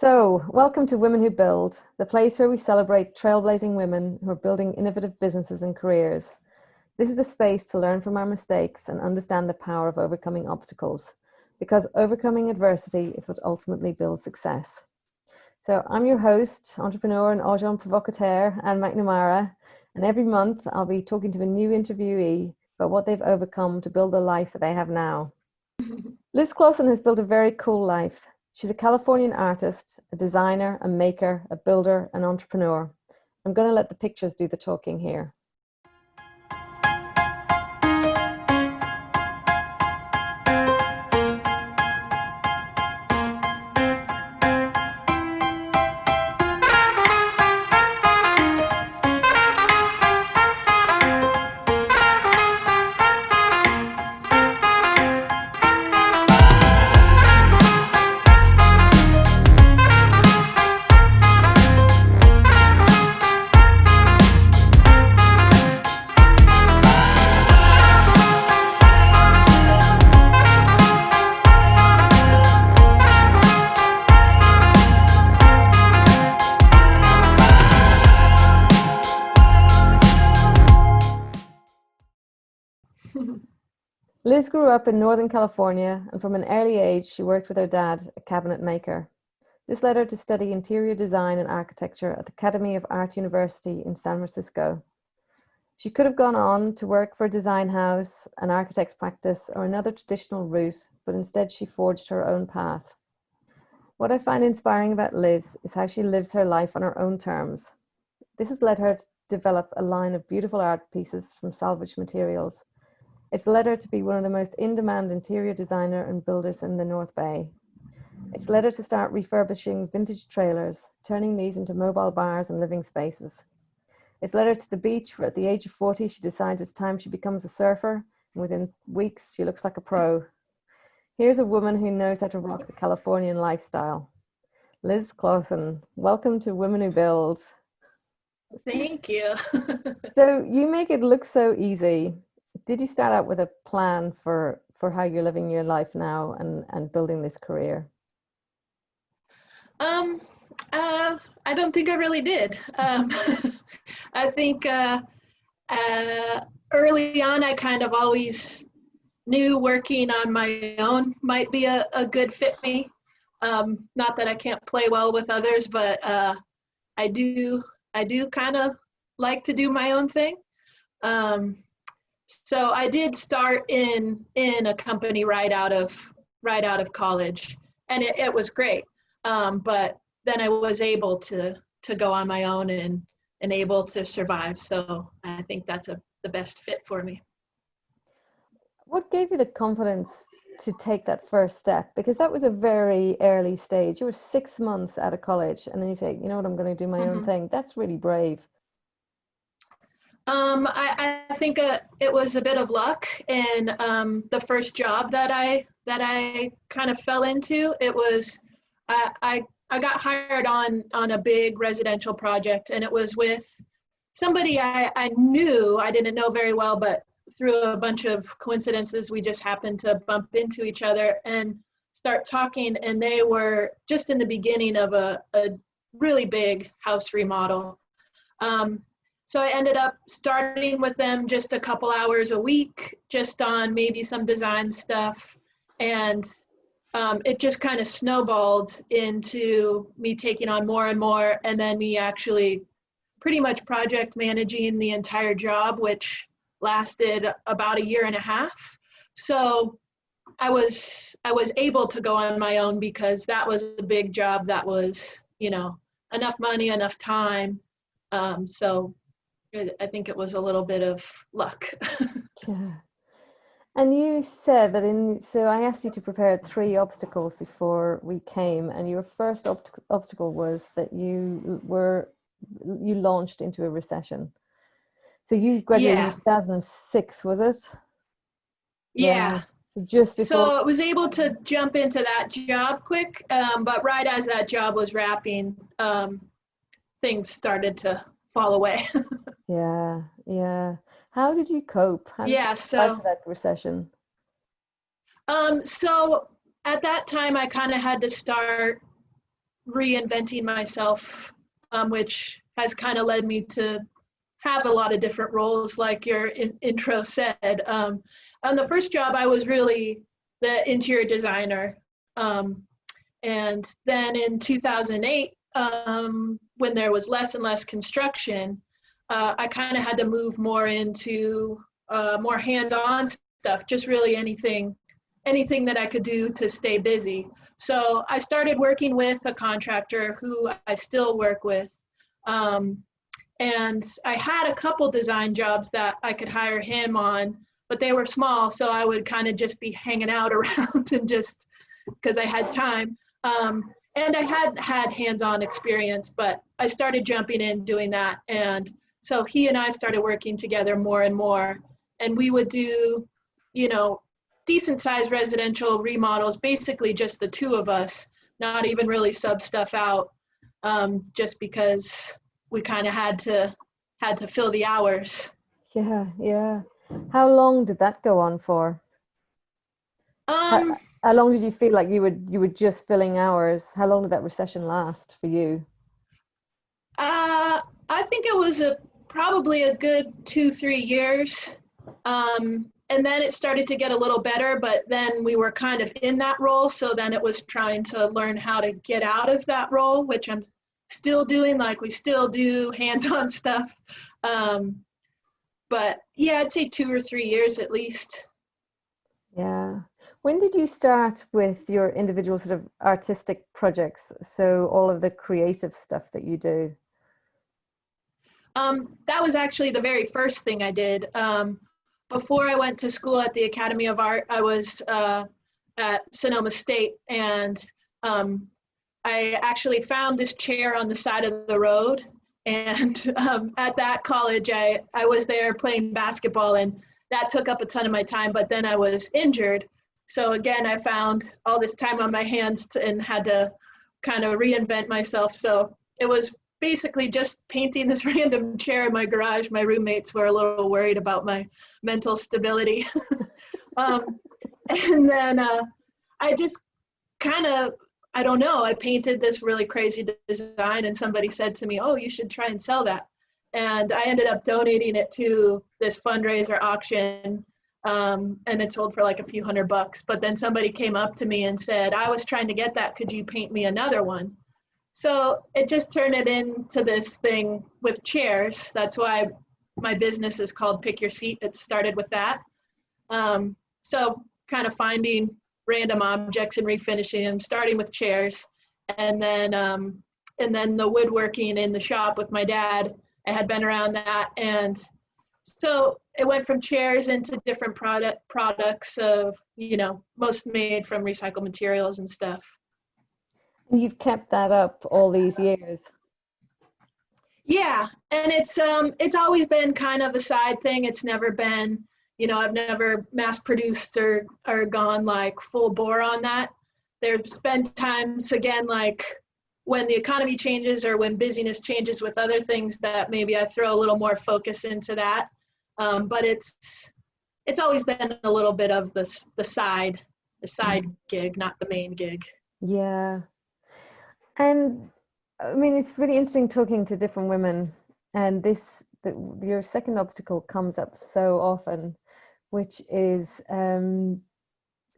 So, welcome to Women Who Build, the place where we celebrate trailblazing women who are building innovative businesses and careers. This is a space to learn from our mistakes and understand the power of overcoming obstacles, because overcoming adversity is what ultimately builds success. So, I'm your host, entrepreneur and agent provocateur, Anne McNamara, and every month I'll be talking to a new interviewee about what they've overcome to build the life that they have now. Liz Clausen has built a very cool life. She's a Californian artist, a designer, a maker, a builder, an entrepreneur. I'm going to let the pictures do the talking here. Liz grew up in Northern California, and from an early age, she worked with her dad, a cabinet maker. This led her to study interior design and architecture at the Academy of Art University in San Francisco. She could have gone on to work for a design house, an architect's practice, or another traditional route, but instead she forged her own path. What I find inspiring about Liz is how she lives her life on her own terms. This has led her to develop a line of beautiful art pieces from salvaged materials. It's led her to be one of the most in-demand interior designer and builders in the North Bay. It's led her to start refurbishing vintage trailers, turning these into mobile bars and living spaces. It's led her to the beach where at the age of 40, she decides it's time she becomes a surfer, and within weeks, she looks like a pro. Here's a woman who knows how to rock the Californian lifestyle. Liz Clausen, welcome to Women Who Build. Thank you. So you make it look so easy. Did you start out with a plan for how you're living your life now and building this career? I don't think I really did. I think early on, I kind of always knew working on my own might be a good fit for me. Not that I can't play well with others, but I do kind of like to do my own thing. So I did start in a company right out of college, and it was great. But then I was able to go on my own and able to survive. So I think that's the best fit for me. What gave you the confidence to take that first step? Because that was a very early stage. You were 6 months out of college, and then you say, you know what, I'm going to do my own thing. That's really brave. I think it was a bit of luck, and the first job that I kind of fell into, it was I got hired on a big residential project, and it was with somebody I knew. I didn't know very well, but through a bunch of coincidences, we just happened to bump into each other and start talking, and they were just in the beginning of a really big house remodel. So I ended up starting with them just a couple hours a week, just on maybe some design stuff. And it just kind of snowballed into me taking on more and more, and then me actually pretty much project managing the entire job, which lasted about 1.5 years. So I was able to go on my own because that was a big job that was, enough money, enough time. So I think it was a little bit of luck. Yeah. And you said that so I asked you to prepare 3 obstacles before we came, and your first obstacle was that you launched into a recession. So you graduated in 2006, was it? Yeah. So just before. So I was able to jump into that job quick, but right as that job was wrapping, things started to fall away. Yeah. How did you cope? How did you survive that recession? So at that time, I kind of had to start reinventing myself, which has kind of led me to have a lot of different roles, like your intro said. On the first job, I was really the interior designer. And then in 2008, when there was less and less construction, I kind of had to move more into more hands-on stuff, just really anything that I could do to stay busy. So I started working with a contractor who I still work with. And I had a couple design jobs that I could hire him on, but they were small, so I would kind of just be hanging out around and just because I had time. And I had hands-on experience, but I started jumping in doing that. And so he and I started working together more and more. And we would do, decent sized residential remodels, basically just the two of us, not even really sub stuff out, just because we kind of had to fill the hours. Yeah. How long did that go on for? How long did you feel like you were just filling hours? How long did that recession last for you? I think it was probably a good 2-3 years. And then it started to get a little better, but then we were kind of in that role. So then it was trying to learn how to get out of that role, which I'm still doing. Like we still do hands-on stuff. But yeah, I'd say 2 or 3 years at least. Yeah. When did you start with your individual sort of artistic projects? So all of the creative stuff that you do? That was actually the very first thing I did. Before I went to school at the Academy of Art, I was at Sonoma State, and I actually found this chair on the side of the road. And at that college, I was there playing basketball, and that took up a ton of my time, but then I was injured. So again, I found all this time on my hands and had to kind of reinvent myself. So it was basically just painting this random chair in my garage. My roommates were a little worried about my mental stability. And then I just kind of, I don't know, I painted this really crazy design, and somebody said to me, oh, you should try and sell that. And I ended up donating it to this fundraiser auction, and it sold for like a few $100. But then somebody came up to me and said, I was trying to get that, could you paint me another one? So it just turned it into this thing with chairs. That's why my business is called Pick Your Seat. It started with that. So kind of finding random objects and refinishing them, starting with chairs. And then the woodworking in the shop with my dad, I had been around that. And so it went from chairs into different products of, most made from recycled materials and stuff. You've kept that up all these years. Yeah, and it's always been kind of a side thing. It's never been, I've never mass produced or gone like full bore on that. There's been times, again, like when the economy changes or when busyness changes with other things, that maybe I throw a little more focus into that. But it's always been a little bit of the side gig, not the main gig. Yeah. And I mean, it's really interesting talking to different women, and your second obstacle comes up so often, which is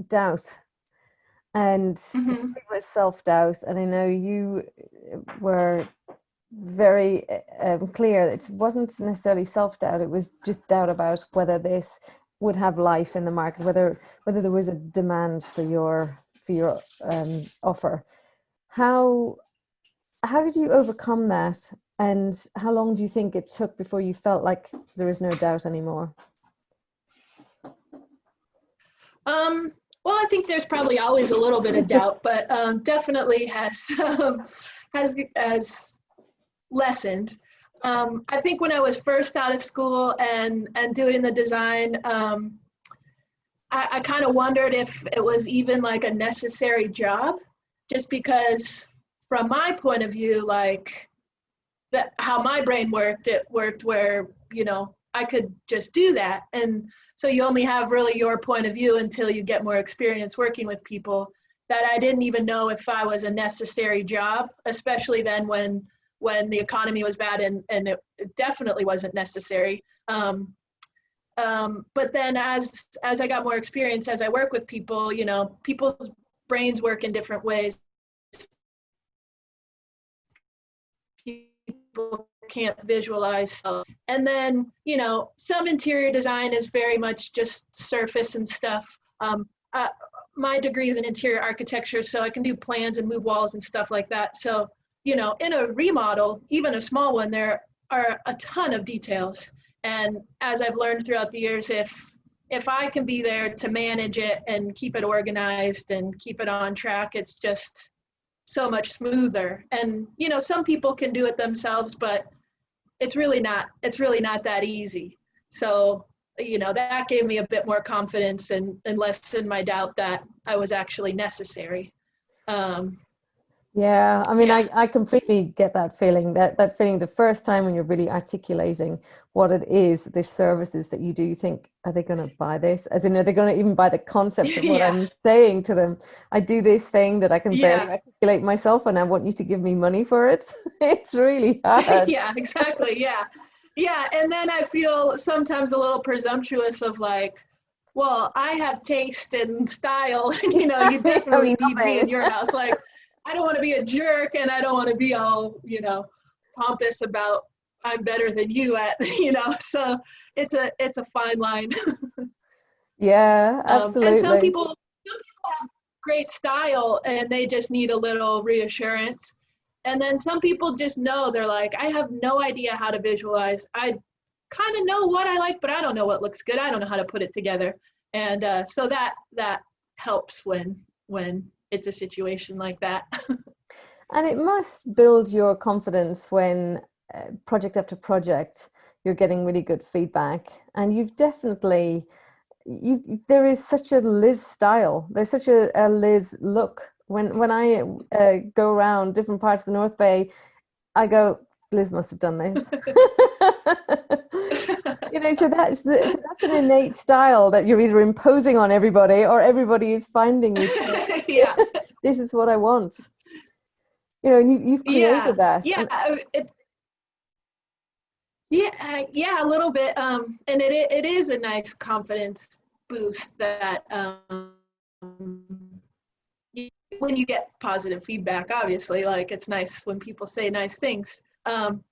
doubt, and specifically self-doubt. And I know you were very clear that it wasn't necessarily self-doubt, it was just doubt about whether this would have life in the market, whether there was a demand for your offer. How did you overcome that, and how long do you think it took before you felt like there was no doubt anymore? Well, I think there's probably always a little bit of doubt, but definitely has lessened. I think when I was first out of school and doing the design, I kind of wondered if it was even like a necessary job, just because from my point of view, like that how my brain worked, it worked where, I could just do that. And so you only have really your point of view until you get more experience working with people. that I didn't even know if I was a necessary job, especially then when the economy was bad and it definitely wasn't necessary. But then as I got more experience, as I work with people, you know, people's brains work in different ways. People can't visualize. And then, you know, some interior design is very much just surface and stuff. My degree is in interior architecture, so I can do plans and move walls and stuff like that. So, you know, in a remodel, even a small one, there are a ton of details. And as I've learned throughout the years, if I can be there to manage it and keep it organized and keep it on track, it's just so much smoother. And, you know, some people can do it themselves, but it's really not that easy. So, you know, that gave me a bit more confidence and lessened my doubt that I was actually necessary. Yeah, I mean, Yeah. I completely get that feeling, that feeling the first time when you're really articulating what it is, the services that you do, you think, are they going to buy this? As in, are they going to even buy the concept of what Yeah. I'm saying to them? I do this thing that I can barely Yeah. articulate myself, and I want you to give me money for it. It's really hard. Yeah, exactly. Yeah. Yeah. And then I feel sometimes a little presumptuous of like, well, I have taste and style, and you know, you I have definitely need me in nothing. your house. Like, I don't want to be a jerk, and I don't want to be all, you know, pompous about I'm better than you at, you know. So it's a fine line. Yeah, And absolutely. some people have great style, and they just need a little reassurance. And then some people just know, they're like, I have no idea how to visualize. I kind of know what I like, but I don't know what looks good. I don't know how to put it together. And so that helps when it's a situation like that. And it must build your confidence when project after project you're getting really good feedback. And you've definitely, there is such a Liz style. There's such a Liz look. When I go around different parts of the North Bay, I go, Liz must have done this. You know, so so that's an innate style that you're either imposing on everybody or everybody is finding you. Yeah. This is what I want. You know, and you've Yeah. created that. Yeah. And Yeah, a little bit. And it is a nice confidence boost that when you get positive feedback, obviously, like it's nice when people say nice things. And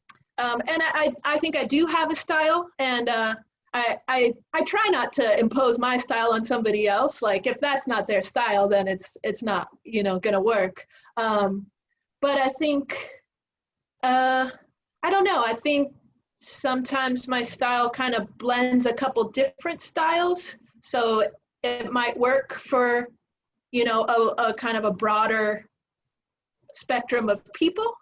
I think I do have a style, and I try not to impose my style on somebody else. Like if that's not their style, then it's not, you know, gonna work. But I think I don't know. I think sometimes my style kind of blends a couple different styles, so it might work for, you know, a kind of a broader spectrum of people.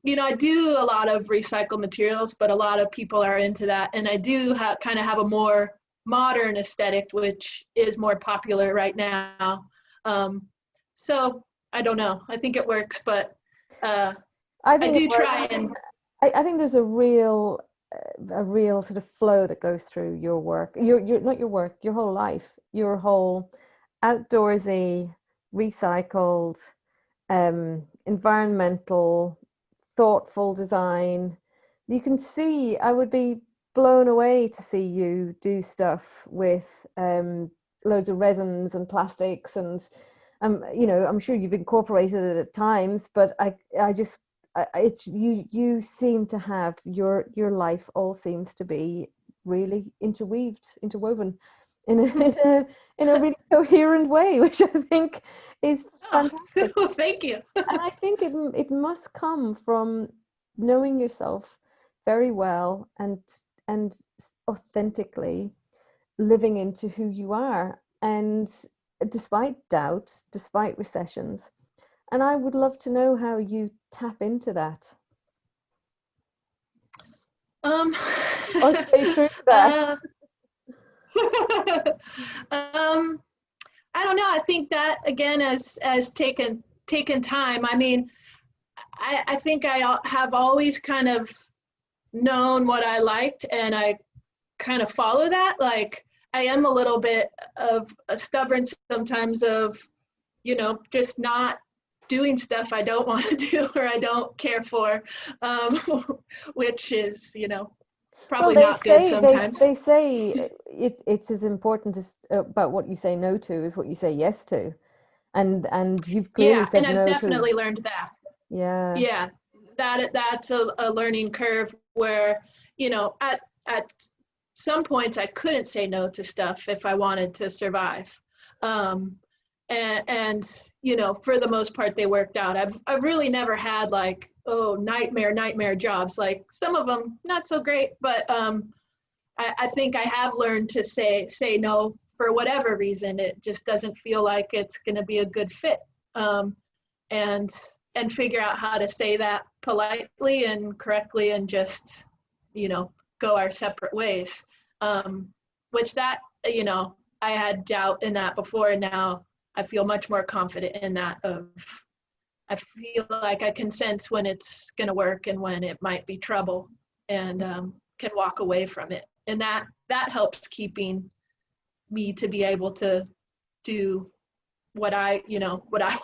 You know, I do a lot of recycled materials, but a lot of people are into that, and I do kind of have a more modern aesthetic, which is more popular right now. So I don't know. I think it works, but I I think it do works. try and I think there's a real sort of flow that goes through your work, your not your work, your whole life, your whole outdoorsy, recycled, environmental, thoughtful design. You can see, I would be blown away to see you do stuff with loads of resins and plastics and you know, I'm sure you've incorporated it at times, but I just you seem to have your life all seems to be really interwoven in in a really coherent way, which I think is fantastic. oh, thank you. And I think it must come from knowing yourself very well and authentically living into who you are, and despite doubt, despite recessions. And I would love to know how you tap into that Um, or stay true to that. uh, um, I don't know. I think that again has taken time. I mean, I think I have always kind of known what I liked, and I kind of follow that. Like I am a little bit of a stubborn sometimes of, just not doing stuff I don't want to do or I don't care for, which is, Well, probably not good sometimes. they say it's as important as about what you say no to as what you say yes to, and you've clearly Yeah, and said I've no to. definitely learned that. Yeah. Yeah, that's a learning curve where, at some points I couldn't say no to stuff if I wanted to survive. Um, and for the most part they worked out. I've really never had like, oh, nightmare jobs. Like some of them not so great, but I think I have learned to say no for whatever reason. It just doesn't feel like it's going to be a good fit. And figure out how to say that politely and correctly and just, go our separate ways. Which that, I had doubt in that before, and now I feel much more confident in that. I feel like I can sense when it's going to work and when it might be trouble, and can walk away from it. And that helps keeping me to be able to do what I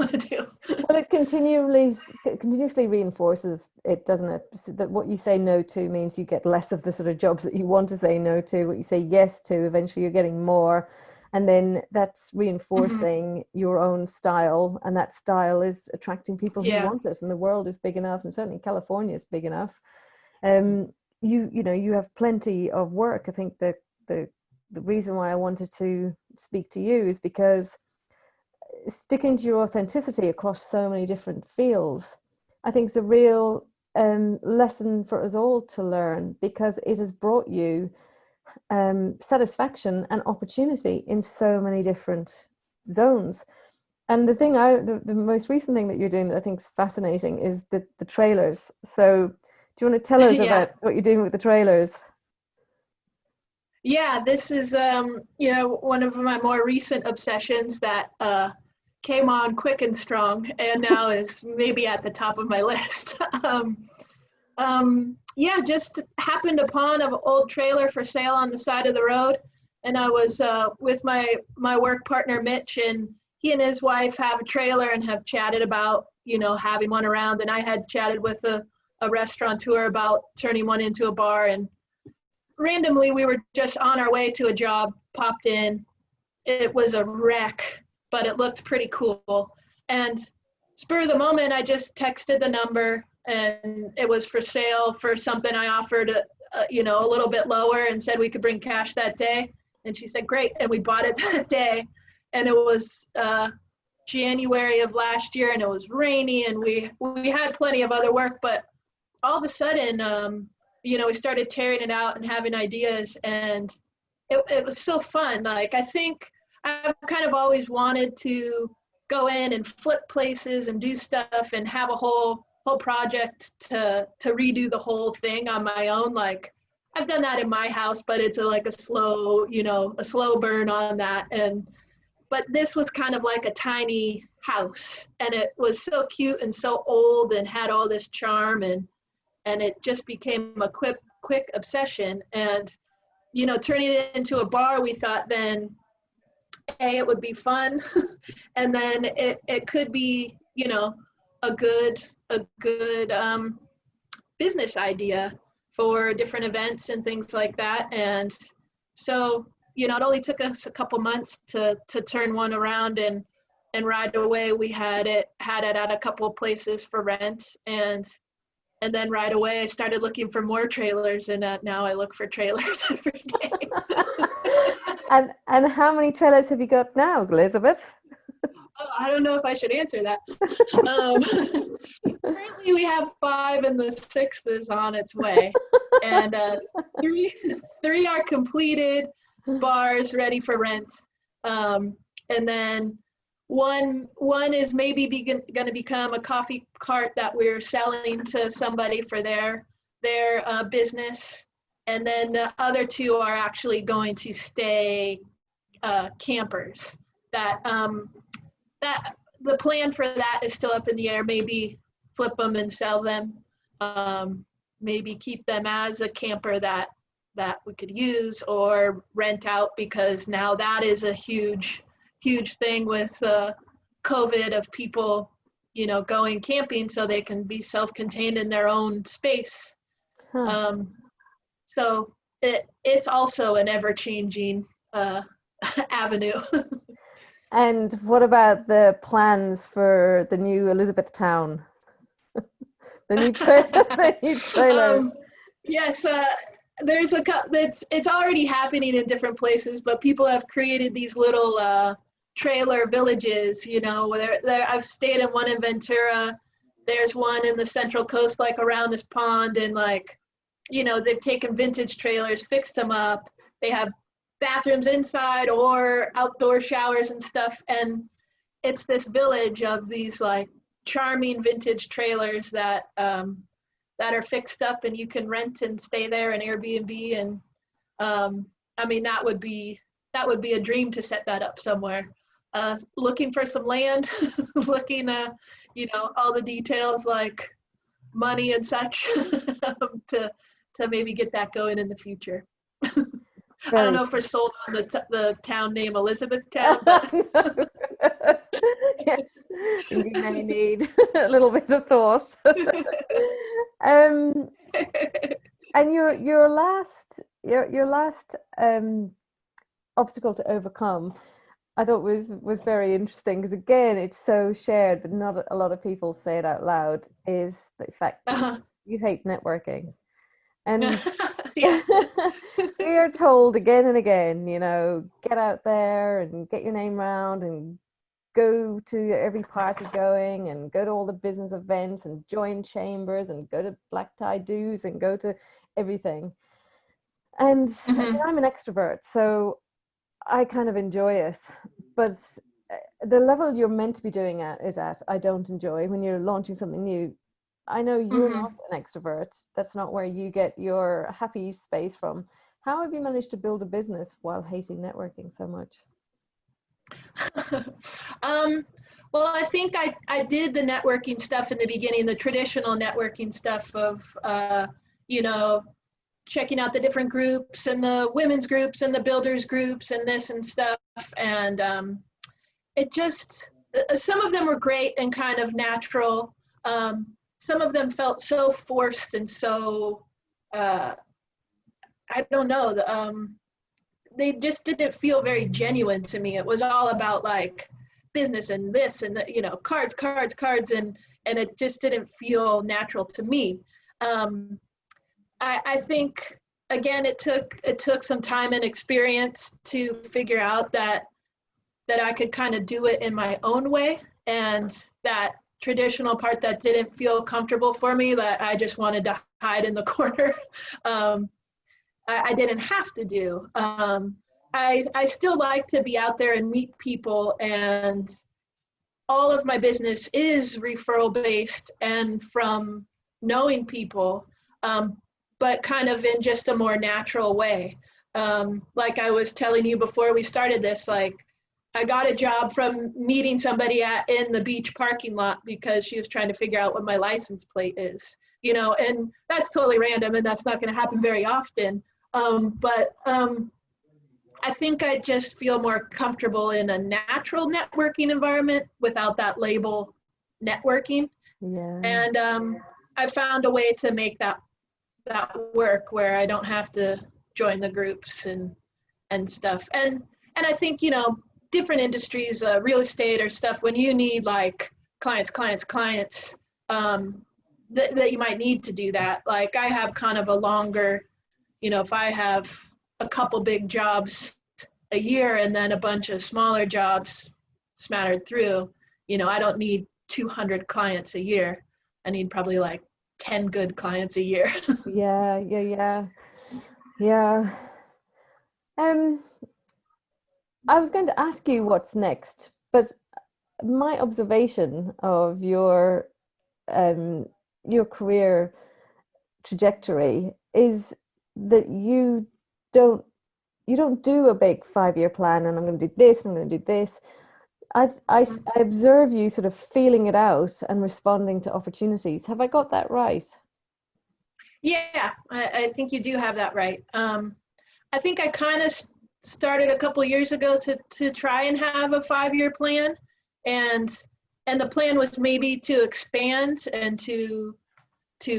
want to do. Well, it continuously reinforces it, doesn't it? So that what you say no to means you get less of the sort of jobs that you want to say no to. What you say yes to, eventually you're getting more. And then that's reinforcing your own style, and that style is attracting people who want it. And the world is big enough, and certainly California is big enough. You have plenty of work. I think the reason why I wanted to speak to you is because sticking to your authenticity across so many different fields, I think is a real lesson for us all to learn, because it has brought you satisfaction and opportunity in so many different zones. And the most recent thing that you're doing that I think is fascinating is the trailers. So do you want to tell us about what you're doing with the trailers? Yeah, this is one of my more recent obsessions that came on quick and strong, and now is maybe at the top of my list. Just happened upon an old trailer for sale on the side of the road, and I was with my work partner Mitch, and he and his wife have a trailer and have chatted about having one around, and I had chatted with a restaurateur about turning one into a bar, and randomly we were just on our way to a job, popped in. It was a wreck, but it looked pretty cool, and spur of the moment I just texted the number, and it was for sale for something I offered a little bit lower, and said we could bring cash that day, and she said great, and we bought it that day. And it was January of last year, and it was rainy, and we had plenty of other work, but all of a sudden we started tearing it out and having ideas, and it was so fun. Like, I think I've kind of always wanted to go in and flip places and do stuff and have a whole project to redo the whole thing on my own. Like, I've done that in my house, but it's a slow burn on that. But this was kind of like a tiny house, and it was so cute and so old and had all this charm, and it just became a quick obsession. And turning it into a bar, we thought then it would be fun, and then it could be a good business idea for different events and things like that. And so it only took us a couple months to turn one around, and right away we had it at a couple of places for rent, and then right away I started looking for more trailers, and now I look for trailers every day. And how many trailers have you got now, Elizabeth? Oh, I don't know if I should answer that. Currently we have 5, and the 6th is on its way. And three are completed bars ready for rent. And then one is maybe going to become a coffee cart that we're selling to somebody for their business. And then the other 2 are actually going to stay campers. That the plan for that is still up in the air. Maybe flip them and sell them. Maybe keep them as a camper that we could use, or rent out, because now that is a huge thing with COVID of people, going camping so they can be self-contained in their own space. Huh. So it's also an ever-changing avenue. And what about the plans for the new Elizabethtown? The new the new trailer. Yes, there's it's already happening in different places, but people have created these little trailer villages, where I've stayed in one in Ventura. There's one in the Central Coast, like around this pond, and like, they've taken vintage trailers, fixed them up. They have bathrooms inside or outdoor showers and stuff. And it's this village of these like charming vintage trailers that are fixed up, and you can rent and stay there and Airbnb. And I mean, that would be a dream to set that up somewhere. Looking for some land, looking all the details like money and such to maybe get that going in the future. I don't Very. know if we're sold on the town name Elizabethtown, but Yes, you may need a little bit of thought. And your last obstacle to overcome, I thought was very interesting, because again, it's so shared, but not a lot of people say it out loud, is the fact that you hate networking. And yeah. we are told again and again, get out there and get your name round and go to every party going and go to all the business events and join chambers and go to black tie do's and go to everything. And I mean, I'm an extrovert, so I kind of enjoy it, but the level you're meant to be doing it at, I don't enjoy. When you're launching something new, I know you're not an extrovert. That's not where you get your happy space from. How have you managed to build a business while hating networking so much? Well, I think I did the networking stuff in the beginning, the traditional networking stuff of, checking out the different groups and the women's groups and the builders groups and this and stuff. And it just, some of them were great and kind of natural. Some of them felt so forced and so, I don't know, they just didn't feel very genuine to me. It was all about like business and this and the, cards, and it just didn't feel natural to me. I think again, it took some time and experience to figure out that I could kind of do it in my own way, and that traditional part that didn't feel comfortable for me, that I just wanted to hide in the corner, I didn't have to do. I still like to be out there and meet people, and all of my business is referral based and from knowing people, but kind of in just a more natural way. Like I was telling you before we started this, like I got a job from meeting somebody in the beach parking lot because she was trying to figure out what my license plate is, and that's totally random and that's not going to happen very often. But I think I just feel more comfortable in a natural networking environment without that label networking. Yeah. And I found a way to make that work where I don't have to join the groups and stuff. And I think, different industries, real estate or stuff, when you need like clients, that you might need to do that. Like I have kind of a longer, if I have a couple big jobs a year and then a bunch of smaller jobs smattered through, I don't need 200 clients a year. I need probably like 10 good clients a year. Yeah. I was going to ask you what's next, but my observation of your career trajectory is that you don't do a big 5-year plan and I'm going to do this and I'm going to do this. I observe you sort of feeling it out and responding to opportunities. Have I got that right? Yeah, I think you do have that right. I think I kind of started a couple years ago to try and have a 5-year plan. and the plan was maybe to expand and to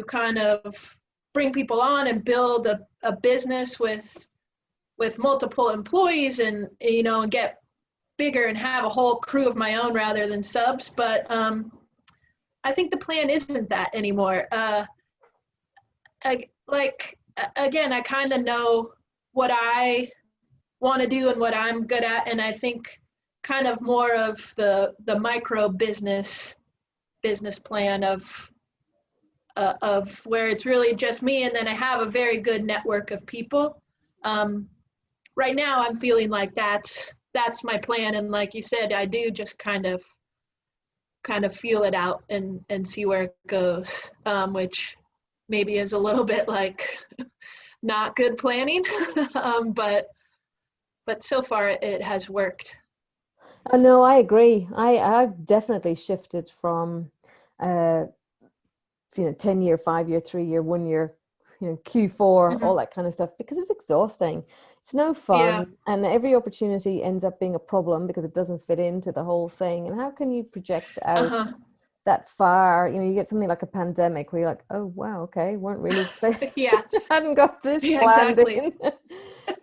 kind of bring people on and build a business with multiple employees, and and get bigger and have a whole crew of my own rather than subs. But I think the plan isn't that anymore. Again, I kind of know what I want to do and what I'm good at, and I think kind of more of the micro business plan of where it's really just me, and then I have a very good network of people. Right now, I'm feeling like that's my plan, and like you said, I do just kind of feel it out and see where it goes, which maybe is a little bit like not good planning, but so far it has worked. Oh, no, I agree. I've definitely shifted from 10-year, 5-year, 3-year, 1-year, Q4, all that kind of stuff, because it's exhausting. It's no fun, and every opportunity ends up being a problem because it doesn't fit into the whole thing. And how can you project out that far? You get something like a pandemic where you're like, oh wow, okay, weren't really hadn't got this planned in.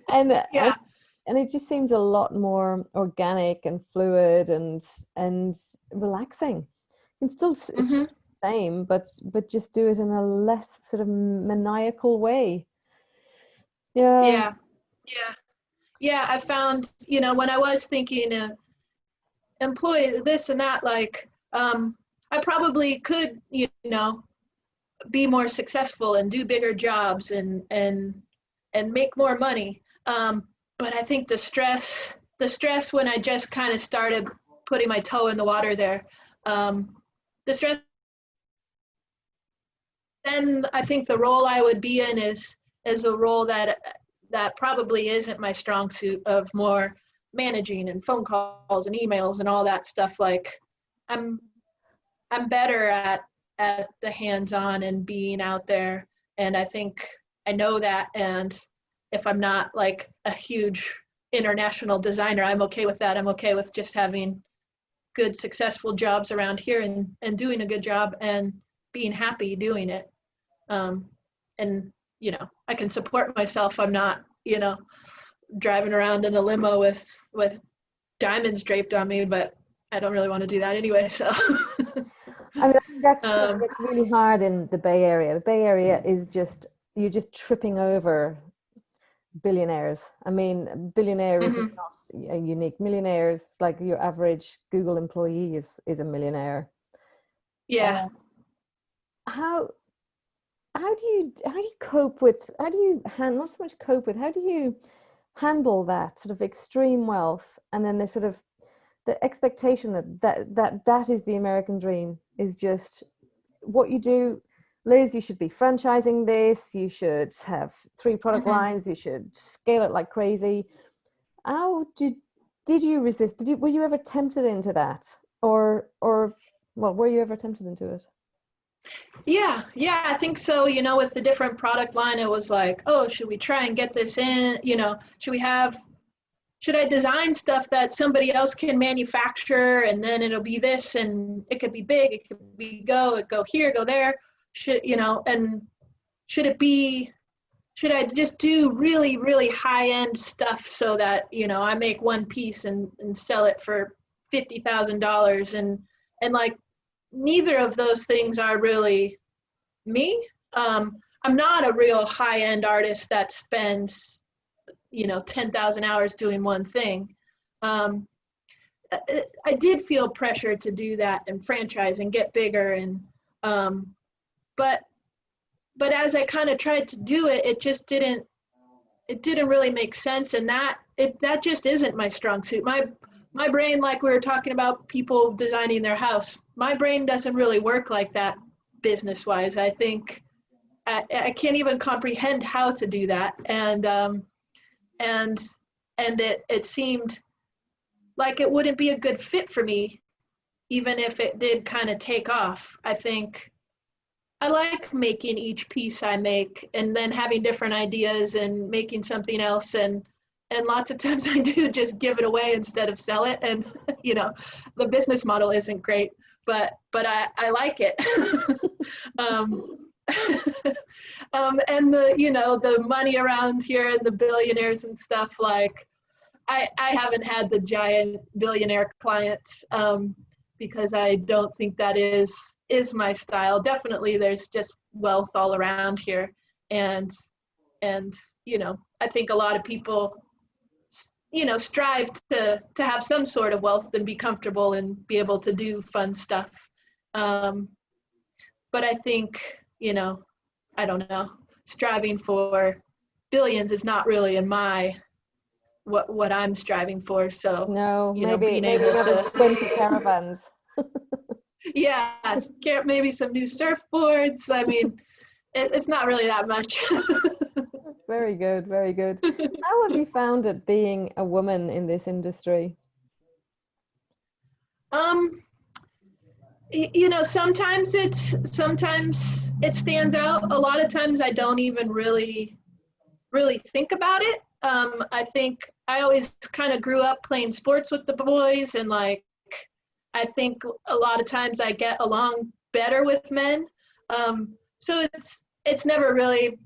and it just seems a lot more organic and fluid and relaxing. You can still it's the same, but just do it in a less sort of maniacal way. Yeah, I found, when I was thinking employ this and that, like I probably could be more successful and do bigger jobs and make more money, but I think the stress when I just kind of started putting my toe in the water there, the stress, then I think the role I would be in is a role that probably isn't my strong suit, of more managing and phone calls and emails and all that stuff. Like I'm better at the hands-on and being out there, and I think I know that. And if I'm not like a huge international designer, I'm okay with that. I'm okay with just having good, successful jobs around here and doing a good job and being happy doing it. And I can support myself. I'm not driving around in a limo with diamonds draped on me, but I don't really want to do that anyway. So I mean, I think that's it's really hard in the Bay Area. The Bay Area is you're just tripping over billionaires. I mean, billionaire is not a unique. Millionaires, like your average Google employee is a millionaire. Yeah. How do you cope with, how do you not so much cope with, how do you handle that sort of extreme wealth, and then the sort of the expectation that is the American dream, is just what you do. Liz, you should be franchising this, you should have 3 product lines, you should scale it like crazy. How did you resist? Were you ever tempted into that? Or were you ever tempted into it? Yeah, I think so. With the different product line, it was like, oh, should we try and get this in? Should I design stuff that somebody else can manufacture, and then it'll be this, and it could be big, it could be go here, go there. And should I just do really, really high end stuff so that, I make one piece and sell it for $50,000, and like, neither of those things are really me. I'm not a real high end artist that spends 10,000 hours doing one thing. I did feel pressure to do that and franchise and get bigger, and but as I kind of tried to do it, it just didn't really make sense, and that just isn't my strong suit. My brain, like we were talking about people designing their house, my brain doesn't really work like that business wise. I think I can't even comprehend how to do that, and it seemed like it wouldn't be a good fit for me, even if it did kind of take off. I think I like making each piece I make and then having different ideas and making something else and and lots of times I do just give it away instead of sell it. And the business model isn't great, but I like it. um, and the money around here and the billionaires and stuff, like I haven't had the giant billionaire clients, because I don't think that is my style. Definitely there's just wealth all around here, and I think a lot of people strive to have some sort of wealth and be comfortable and be able to do fun stuff. But I think, I don't know, striving for billions is not really in my what I'm striving for. So no, maybe being able another to 20 caravans. yeah, maybe some new surfboards. I mean, it's not really that much. Very good, very good. How have you found it being a woman in this industry? Sometimes it stands out. A lot of times I don't even really think about it. I think I always kind of grew up playing sports with the boys, and like I think a lot of times I get along better with men. So it's never really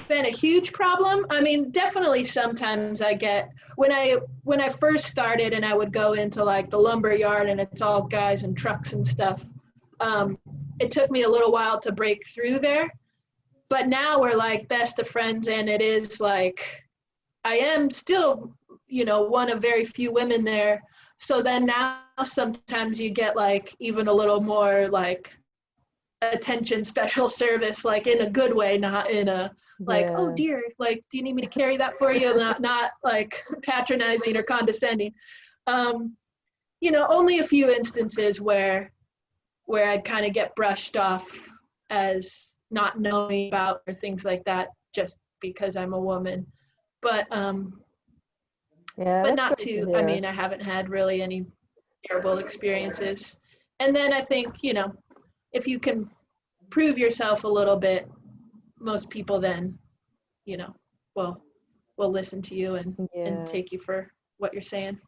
been a huge problem. I mean, definitely sometimes I get when I first started and I would go into like the lumber yard and it's all guys and trucks and stuff. It took me a little while to break through there, but now we're like best of friends, and it is like I am still, one of very few women there. So then now sometimes you get like even a little more like attention, special service, like in a good way, not in a like, oh dear, like, do you need me to carry that for you? Not like patronizing or condescending. Only a few instances where I'd kind of get brushed off as not knowing about or things like that, just because I'm a woman. But but not too. I mean, I haven't had really any terrible experiences. And then I think, if you can prove yourself a little bit, most people then, will listen to you and take you for what you're saying.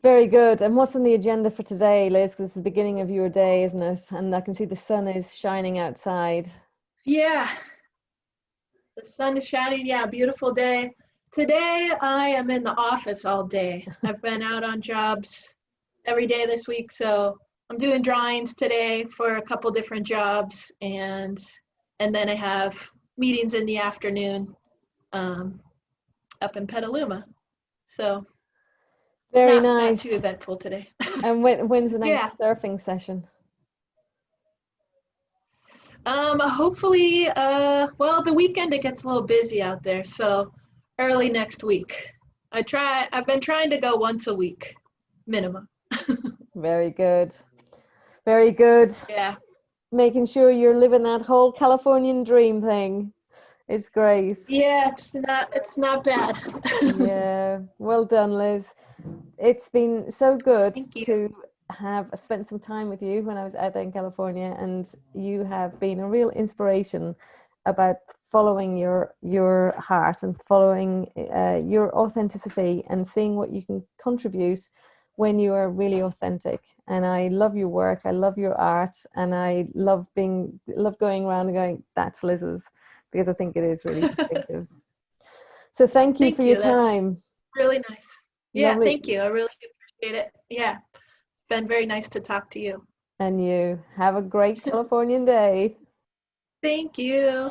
Very good. And what's on the agenda for today, Liz? Because it's the beginning of your day, isn't it? And I can see the sun is shining outside. Yeah, the sun is shining. Yeah, beautiful day. Today I am in the office all day. I've been out on jobs every day this week, so I'm doing drawings today for a couple different jobs, and then I have meetings in the afternoon up in Petaluma. So very not, nice. Not too eventful today. And when's the next surfing session? Hopefully, the weekend it gets a little busy out there, so early next week. I've been trying to go once a week, minimum. Very good. Very good. Yeah. Making sure you're living that whole Californian dream thing. It's great. Yeah, it's not bad. Yeah, well done, Liz. It's been so good to have spent some time with you when I was out there in California, and you have been a real inspiration about following your heart and following your authenticity and seeing what you can contribute when you are really authentic. And I love your work, I love your art, and I love going around and going, that's Liz's, because I think it is really distinctive. So thank you for your time. That's really nice. Yeah, Lovely. Thank you. I really appreciate it. Yeah, it's been very nice to talk to you. And you have a great Californian day. Thank you.